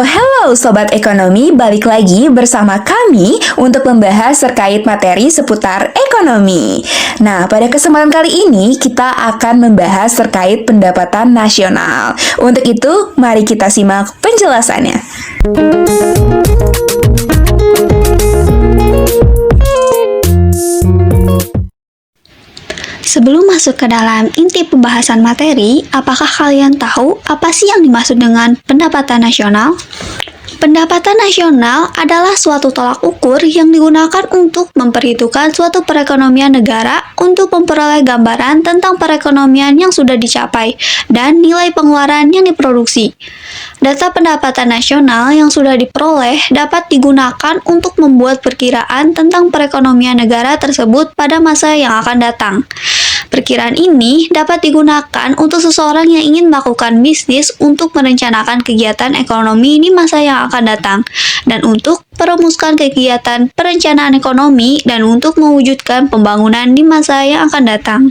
Halo Sobat Ekonomi, balik lagi bersama kami untuk membahas terkait materi seputar ekonomi. Nah, pada kesempatan kali ini kita akan membahas terkait pendapatan nasional. Untuk itu, mari kita simak penjelasannya. Sebelum masuk ke dalam inti pembahasan materi, apakah kalian tahu apa sih yang dimaksud dengan pendapatan nasional? Pendapatan nasional adalah suatu tolak ukur yang digunakan untuk memperhitungkan suatu perekonomian negara untuk memperoleh gambaran tentang perekonomian yang sudah dicapai dan nilai pengeluaran yang diproduksi. Data pendapatan nasional yang sudah diperoleh dapat digunakan untuk membuat perkiraan tentang perekonomian negara tersebut pada masa yang akan datang. Perkiraan ini dapat digunakan untuk seseorang yang ingin melakukan bisnis untuk merencanakan kegiatan ekonomi di masa yang akan datang, dan untuk merumuskan kegiatan perencanaan ekonomi dan untuk mewujudkan pembangunan di masa yang akan datang.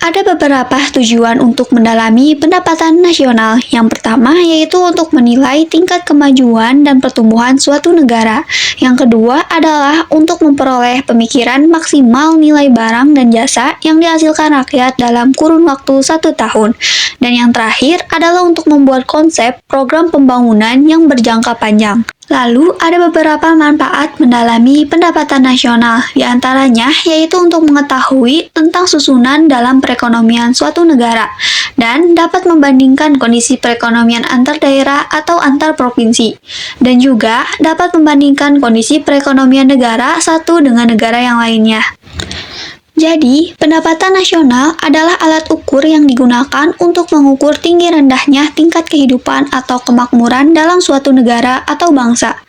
Ada beberapa tujuan untuk mendalami pendapatan nasional. Yang pertama yaitu untuk menilai tingkat kemajuan dan pertumbuhan suatu negara. Yang kedua adalah untuk memperoleh pemikiran maksimal nilai barang dan jasa yang dihasilkan rakyat dalam kurun waktu 1 tahun. Dan yang terakhir adalah untuk membuat konsep program pembangunan yang berjangka panjang. Lalu, ada beberapa manfaat mendalami pendapatan nasional, di antaranya yaitu untuk mengetahui tentang susunan dalam perekonomian suatu negara, dan dapat membandingkan kondisi perekonomian antar daerah atau antar provinsi, dan juga dapat membandingkan kondisi perekonomian negara satu dengan negara yang lainnya. Jadi, pendapatan nasional adalah alat ukur yang digunakan untuk mengukur tinggi rendahnya tingkat kehidupan atau kemakmuran dalam suatu negara atau bangsa.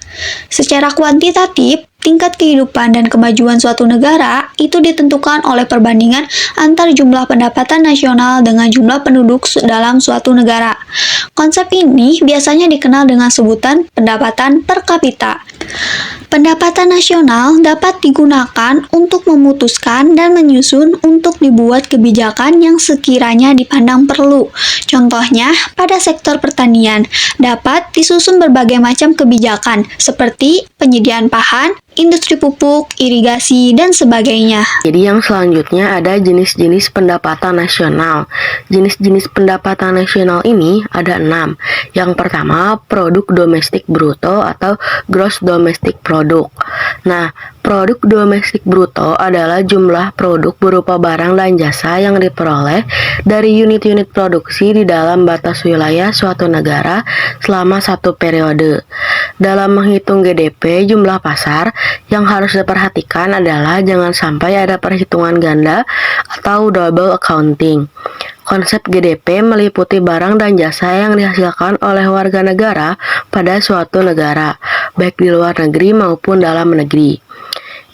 Secara kuantitatif, tingkat kehidupan dan kemajuan suatu negara itu ditentukan oleh perbandingan antar jumlah pendapatan nasional dengan jumlah penduduk dalam suatu negara. Konsep ini biasanya dikenal dengan sebutan pendapatan per kapita. Pendapatan nasional dapat digunakan untuk memutuskan dan menyusun untuk dibuat kebijakan yang sekiranya dipandang perlu. Contohnya, pada sektor pertanian, dapat disusun berbagai macam kebijakan seperti penyediaan pakan, industri pupuk, irigasi, dan sebagainya. Jadi yang selanjutnya ada jenis-jenis pendapatan nasional. Jenis-jenis pendapatan nasional ini ada 6. Yang pertama, produk domestik bruto atau gross domestic product. Nah, produk domestik bruto adalah jumlah produk berupa barang dan jasa yang diperoleh dari unit-unit produksi di dalam batas wilayah suatu negara selama satu periode. Dalam menghitung GDP, jumlah pasar yang harus diperhatikan adalah jangan sampai ada perhitungan ganda atau double accounting. Konsep GDP meliputi barang dan jasa yang dihasilkan oleh warga negara pada suatu negara, baik di luar negeri maupun dalam negeri.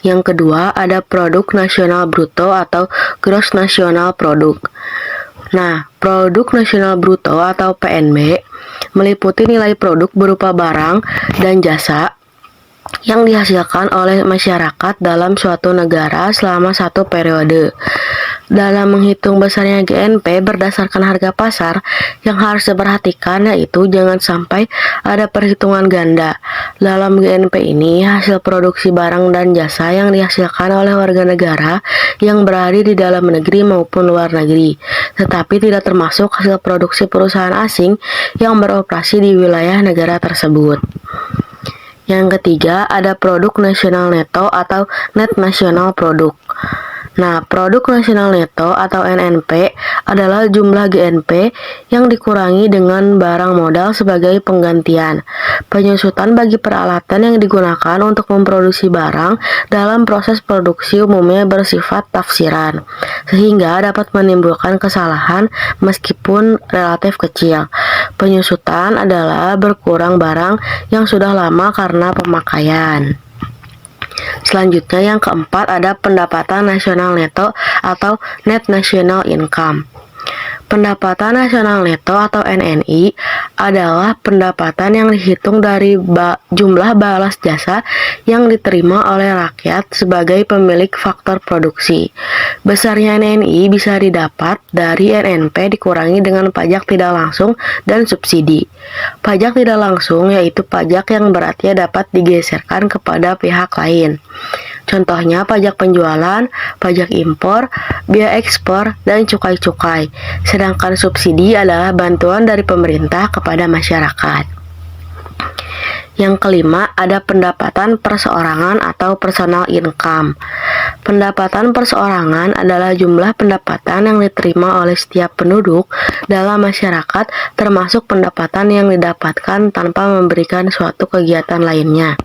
Yang kedua, ada produk nasional bruto atau gross national product. Nah, produk nasional bruto atau PNB meliputi nilai produk berupa barang dan jasa yang dihasilkan oleh masyarakat dalam suatu negara selama satu periode. Dalam menghitung besarnya GNP berdasarkan harga pasar, yang harus diperhatikan yaitu jangan sampai ada perhitungan ganda. Dalam GNP ini, hasil produksi barang dan jasa yang dihasilkan oleh warga negara yang berada di dalam negeri maupun luar negeri, tetapi tidak termasuk hasil produksi perusahaan asing yang beroperasi di wilayah negara tersebut. Yang ketiga, ada produk nasional neto atau net national product. Nah, produk nasional neto atau NNP adalah jumlah GNP yang dikurangi dengan barang modal sebagai penggantian. Penyusutan bagi peralatan yang digunakan untuk memproduksi barang dalam proses produksi umumnya bersifat tafsiran, sehingga dapat menimbulkan kesalahan meskipun relatif kecil. Penyusutan adalah berkurang barang yang sudah lama karena pemakaian. Selanjutnya yang keempat ada pendapatan nasional neto atau net national income. Pendapatan nasional neto atau NNI adalah pendapatan yang dihitung dari jumlah balas jasa yang diterima oleh rakyat sebagai pemilik faktor produksi. Besarnya NNI bisa didapat dari NNP dikurangi dengan pajak tidak langsung dan subsidi. Pajak tidak langsung yaitu pajak yang beratnya dapat digeserkan kepada pihak lain. Contohnya pajak penjualan, pajak impor, biaya ekspor, dan cukai-cukai. Sedangkan subsidi adalah bantuan dari pemerintah kepada masyarakat. Yang kelima, ada pendapatan perseorangan atau personal income. Pendapatan perseorangan adalah jumlah pendapatan yang diterima oleh setiap penduduk dalam masyarakat, termasuk pendapatan yang didapatkan tanpa memberikan suatu kegiatan lainnya.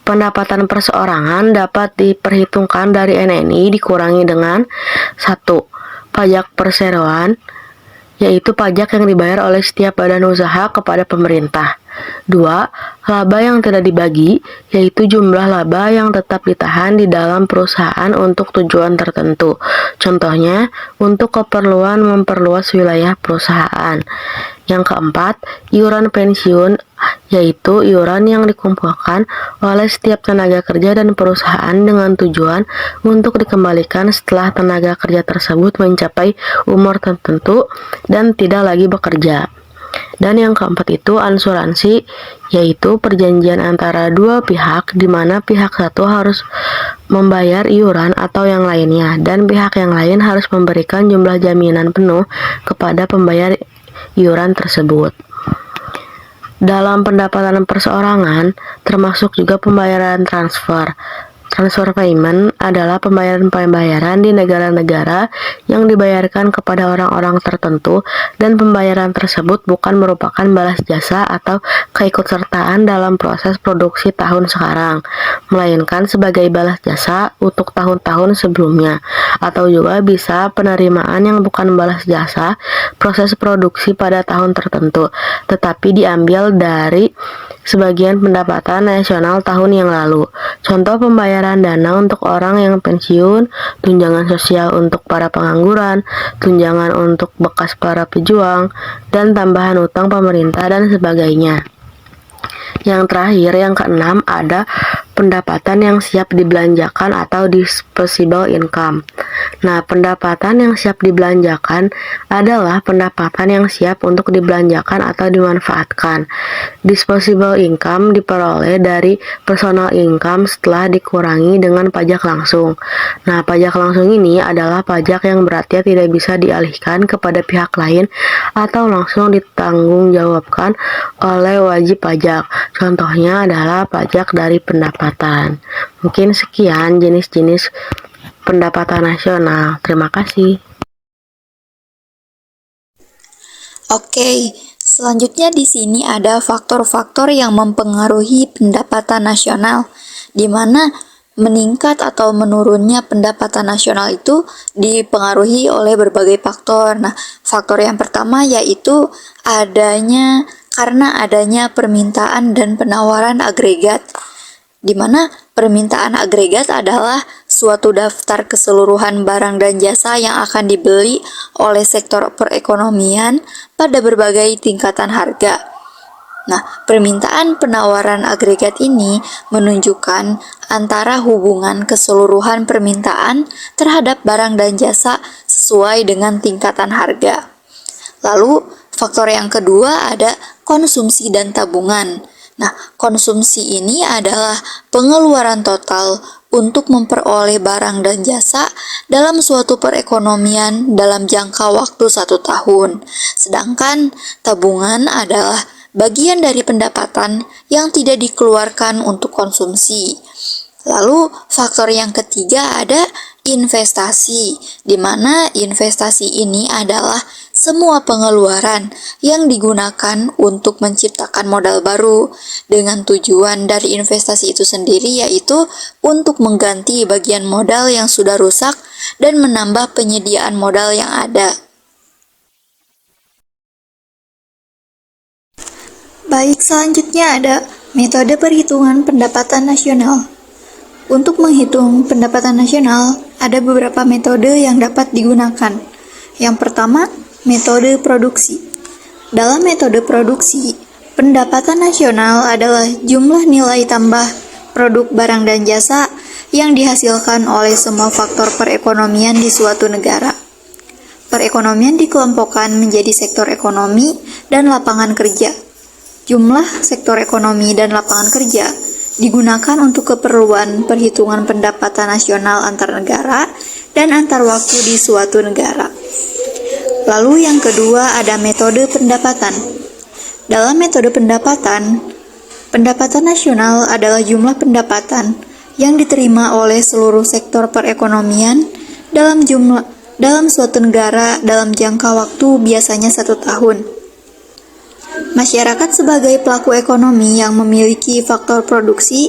Pendapatan perseorangan dapat diperhitungkan dari NNI dikurangi dengan 1. Pajak perseroan, yaitu pajak yang dibayar oleh setiap badan usaha kepada pemerintah. 2. Laba yang tidak dibagi, yaitu jumlah laba yang tetap ditahan di dalam perusahaan untuk tujuan tertentu. Contohnya, untuk keperluan memperluas wilayah perusahaan. Yang keempat, iuran pensiun, yaitu iuran yang dikumpulkan oleh setiap tenaga kerja dan perusahaan dengan tujuan untuk dikembalikan setelah tenaga kerja tersebut mencapai umur tertentu dan tidak lagi bekerja. Dan yang keempat itu asuransi, yaitu perjanjian antara dua pihak di mana pihak satu harus membayar iuran atau yang lainnya dan pihak yang lain harus memberikan jumlah jaminan penuh kepada pembayar iuran tersebut. Dalam pendapatan perseorangan termasuk juga pembayaran transfer. Transfer payment adalah pembayaran di negara-negara yang dibayarkan kepada orang-orang tertentu dan pembayaran tersebut bukan merupakan balas jasa atau keikutsertaan dalam proses produksi tahun sekarang, melainkan sebagai balas jasa untuk tahun-tahun sebelumnya, atau juga bisa penerimaan yang bukan balas jasa proses produksi pada tahun tertentu, tetapi diambil dari sebagian pendapatan nasional tahun yang lalu. Contoh pembayaran dana untuk orang yang pensiun, tunjangan sosial untuk para pengangguran, tunjangan untuk bekas para pejuang, dan tambahan utang pemerintah dan sebagainya. Yang terakhir, yang keenam, ada pendapatan yang siap dibelanjakan atau disposable income. Nah, pendapatan yang siap dibelanjakan adalah pendapatan yang siap untuk dibelanjakan atau dimanfaatkan. Disposable income diperoleh dari personal income setelah dikurangi dengan pajak langsung. Nah, pajak langsung ini adalah pajak yang beratnya tidak bisa dialihkan kepada pihak lain atau langsung ditanggungjawabkan oleh wajib pajak. Contohnya adalah pajak dari pendapatan. Mungkin sekian jenis-jenis pendapatan nasional. Terima kasih. Oke, selanjutnya di sini ada faktor-faktor yang mempengaruhi pendapatan nasional, di mana meningkat atau menurunnya pendapatan nasional itu dipengaruhi oleh berbagai faktor. Nah, faktor yang pertama yaitu karena adanya permintaan dan penawaran agregat, di mana permintaan agregat adalah suatu daftar keseluruhan barang dan jasa yang akan dibeli oleh sektor perekonomian pada berbagai tingkatan harga. Nah, permintaan penawaran agregat ini menunjukkan antara hubungan keseluruhan permintaan terhadap barang dan jasa sesuai dengan tingkatan harga. Lalu, faktor yang kedua ada konsumsi dan tabungan. Nah, konsumsi ini adalah pengeluaran total untuk memperoleh barang dan jasa dalam suatu perekonomian dalam jangka waktu 1 tahun. Sedangkan tabungan adalah bagian dari pendapatan yang tidak dikeluarkan untuk konsumsi. Lalu faktor yang ketiga ada investasi, di mana investasi ini adalah semua pengeluaran yang digunakan untuk menciptakan modal baru dengan tujuan dari investasi itu sendiri yaitu untuk mengganti bagian modal yang sudah rusak dan menambah penyediaan modal yang ada. Baik, selanjutnya ada metode perhitungan pendapatan nasional. Untuk menghitung pendapatan nasional, ada beberapa metode yang dapat digunakan. Yang pertama, Metode produksi. Dalam metode produksi, pendapatan nasional adalah jumlah nilai tambah produk barang dan jasa yang dihasilkan oleh semua faktor perekonomian di suatu negara. Perekonomian dikelompokkan menjadi sektor ekonomi dan lapangan kerja. Jumlah sektor ekonomi dan lapangan kerja digunakan untuk keperluan perhitungan pendapatan nasional antar negara dan antar waktu di suatu negara. Lalu yang kedua ada metode pendapatan. Dalam metode pendapatan, pendapatan nasional adalah jumlah pendapatan yang diterima oleh seluruh sektor perekonomian dalam suatu negara dalam jangka waktu biasanya 1 tahun. Masyarakat sebagai pelaku ekonomi yang memiliki faktor produksi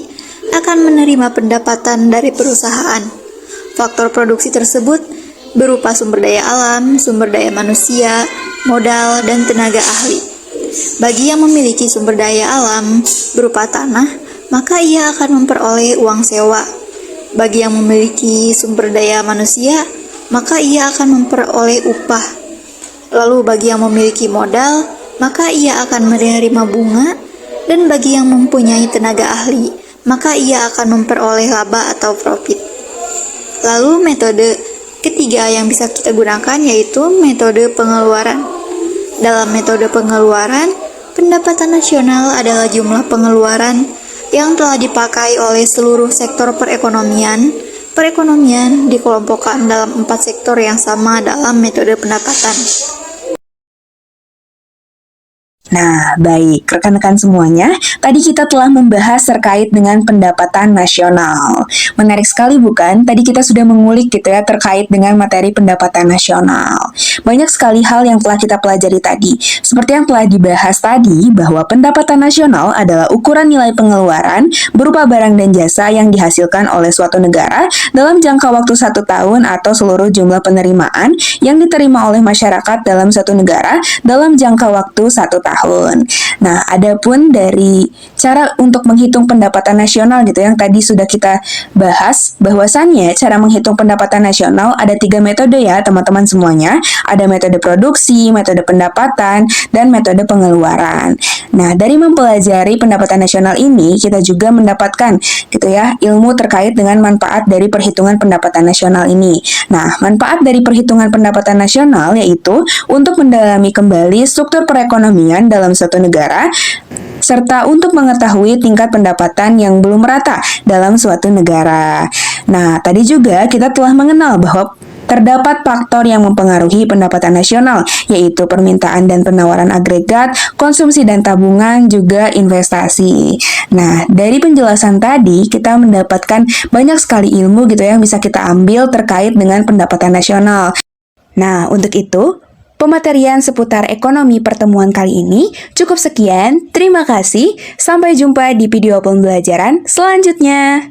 akan menerima pendapatan dari perusahaan. Faktor produksi tersebut berupa sumber daya alam, sumber daya manusia, modal, dan tenaga ahli. Bagi yang memiliki sumber daya alam berupa tanah, maka ia akan memperoleh uang sewa. Bagi yang memiliki sumber daya manusia, maka ia akan memperoleh upah. Lalu bagi yang memiliki modal, maka ia akan menerima bunga, dan bagi yang mempunyai tenaga ahli, maka ia akan memperoleh laba atau profit. Lalu metode ketiga yang bisa kita gunakan yaitu metode pengeluaran. Dalam metode pengeluaran, pendapatan nasional adalah jumlah pengeluaran yang telah dipakai oleh seluruh sektor perekonomian. Perekonomian dikelompokkan dalam 4 sektor yang sama dalam metode pendapatan. Nah, baik, rekan-rekan semuanya, tadi kita telah membahas terkait dengan pendapatan nasional. Menarik sekali bukan? Tadi kita sudah mengulik gitu ya terkait dengan materi pendapatan nasional. Banyak sekali hal yang telah kita pelajari tadi. Seperti yang telah dibahas tadi, bahwa pendapatan nasional adalah ukuran nilai pengeluaran berupa barang dan jasa yang dihasilkan oleh suatu negara dalam jangka waktu 1 tahun atau seluruh jumlah penerimaan yang diterima oleh masyarakat dalam satu negara dalam jangka waktu 1 tahun. Nah, adapun dari cara untuk menghitung pendapatan nasional gitu yang tadi sudah kita bahas, bahwasannya cara menghitung pendapatan nasional ada 3 metode ya teman-teman semuanya. Ada metode produksi, metode pendapatan, dan metode pengeluaran. Nah, dari mempelajari pendapatan nasional ini, kita juga mendapatkan gitu ya ilmu terkait dengan manfaat dari perhitungan pendapatan nasional ini. Nah, manfaat dari perhitungan pendapatan nasional yaitu untuk mendalami kembali struktur perekonomian dalam suatu negara, serta untuk mengetahui tingkat pendapatan yang belum merata dalam suatu negara. Nah, tadi juga kita telah mengenal bahwa terdapat faktor yang mempengaruhi pendapatan nasional, yaitu permintaan dan penawaran agregat, konsumsi dan tabungan, juga investasi. Nah, dari penjelasan tadi, kita mendapatkan banyak sekali ilmu gitu yang bisa kita ambil terkait dengan pendapatan nasional. Nah, untuk itu, pematerian seputar ekonomi pertemuan kali ini cukup sekian. Terima kasih. Sampai jumpa di video pembelajaran selanjutnya.